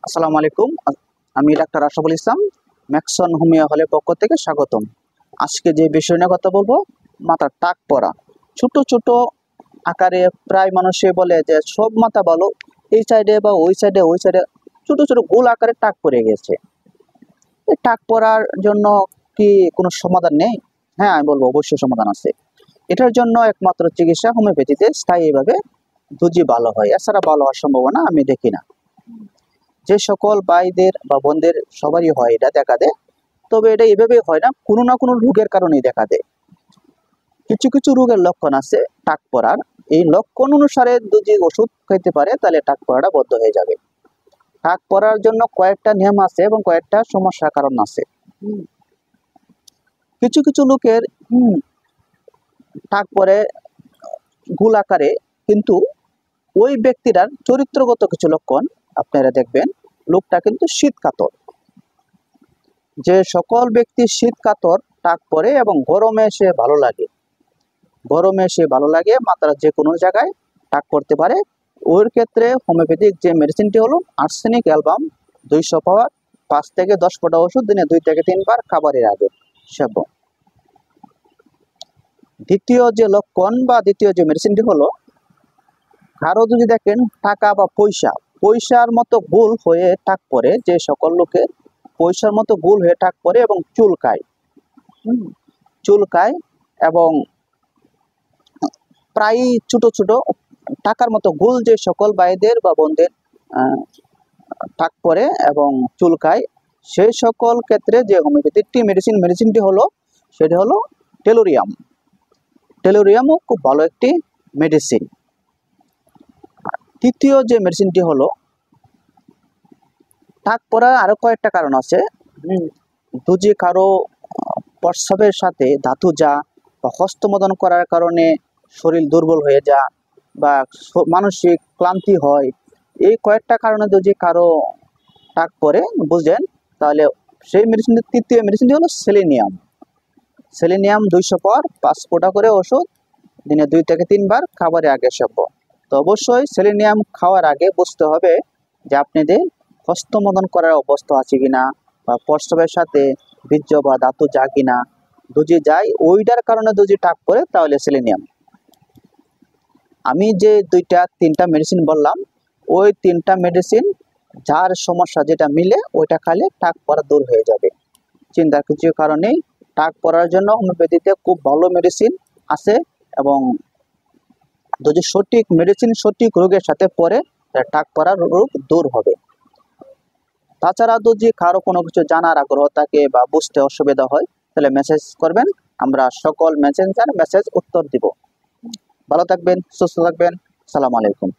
আসসালামু আলাইকুম। আমি doctor Ashraful Islam, Maxon homeo হলের পক্ষ থেকে স্বাগতম। আজকে যে বিষয় নিয়ে কথা বলবো, মাথার টাক পড়া। ছোট ছোট আকারে প্রায় মানুষে বলে যে সব মাথা ভালো, এই সাইডে বা ওই সাইডে ছোট ছোট গোল আকারে টাক পড়ে গেছে। এই টাক পড়ার জন্য কি কোনো সমাধান নেই? হ্যাঁ, আমি বলবো অবশ্যই সমাধান আছে। এটার জন্য একমাত্র চিকিৎসা হোমিওপ্যাথিতে স্থায়ীভাবে দুজি ভালো হয়, এছাড়া ভালো হওয়ার সম্ভাবনা আমি দেখি না। যে সকল ভাইদের বা বোনদের সবারই হয় এটা দেখা দেয়, তবে এটা এভাবে হয় না, কোনো না কোনো রোগের কারণেই দেখা দেয়। কিছু কিছু রোগের লক্ষণ আছে টাক পড়ার, এই লক্ষণ অনুসারে যদি ওষুধ খাইতে পারে তাহলে টাক পড়াটা বন্ধ হয়ে যাবে। টাক পড়ার জন্য কয়েকটা নিয়ম আছে এবং কয়েকটা সমস্যার কারণ আছে। কিছু কিছু লোকের টাক পড়ে গোল আকারে, কিন্তু ওই ব্যক্তিটার চরিত্রগত কিছু লক্ষণ আপনারা দেখবেন, লোকটা কিন্তু শীত কাতর। যে সকল ব্যক্তি শীত কাতর টাক পরে এবং গরমে সে ভালো লাগে, মাথার যে কোনো জায়গায় টাক পড়তে পারে, ওর ক্ষেত্রে হোমিওপ্যাথিক যে মেডিসিনটি হলো আর্সেনিক অ্যালবাম 200 পাওয়ার 5 থেকে 10 ফোঁটা ওষুধ দিনে 2 থেকে 3 বার খাবারের আগে সেবন। দ্বিতীয় যে লক্ষণ বা দ্বিতীয় যে মেডিসিনটি হলো, কারো যদি দেখেন টাকা বা পয়সার মতো গোল হয়ে টাক পড়ে, যে সকল লোকের পয়সার মতো গোল হয়ে টাক পড়ে এবং চুলকায় এবং প্রায় ছোট ছোট টাকার মতো গোল যে সকল ভাইদের বা বোনদের টাক পড়ে এবং চুলকায়, সেই সকল ক্ষেত্রে যে হোমিওপ্যাথিক মেডিসিনটি হলো সেটি হলো টেলোরিয়ামও খুব ভালো একটি মেডিসিন। তৃতীয় যে মেডিসিনটি হলো, টাক পড়ার আরো কয়েকটা কারণ আছে। যদি কারো প্রস্রাবের সাথে ধাতু যা বা হস্তমোদন করার কারণে শরীর দুর্বল হয়ে যা বা মানসিক ক্লান্তি হয়, এই কয়েকটা কারণে যদি কারো টাক পড়ে বুঝেন, তাহলে সেই মেডিসিনটি, তৃতীয় মেডিসিনটি হলো সেলেনিয়াম 200 পাওয়ার 5 ফোঁটা করে ওষুধ দিনে 2 থেকে 3 বার খাবারের আগে সেবন। তো অবশ্যই সেলেনিয়াম খাওয়ার আগে বুঝতে হবে যে আপনাদের হস্তমোদন করার অবস্থা আছে কিনা, বা প্রস্রাবের সাথে বীর্য বা ধাতু যা কিনা, যদি যায় ওইটার কারণে যদি টাক পড়ে তাহলে সেলেনিয়াম। আমি যে 2-3টা মেডিসিন বললাম, ওই 3টা মেডিসিন যার সমস্যা যেটা মিলে ওইটা খালে টাক পড়া দূর হয়ে যাবে। চিন্তার কিছু কারণেই টাক পড়ার জন্য হোমিওপ্যাথিতে খুব ভালো মেডিসিন আছে, এবং যদি সঠিক মেডিসিন সঠিক রোগের সাথে পড়ে টাক পড়ার রোগ দূর হবে। তাছাড়া যদি কারো কোনো কিছু জানার আগ্রহ থাকে বা বুঝতে অসুবিধা হয়, তাহলে মেসেজ করবেন, আমরা সকল মেসেজ উত্তর দিব। ভালো থাকবেন, সুস্থ থাকবেন। আসসালামু আলাইকুম।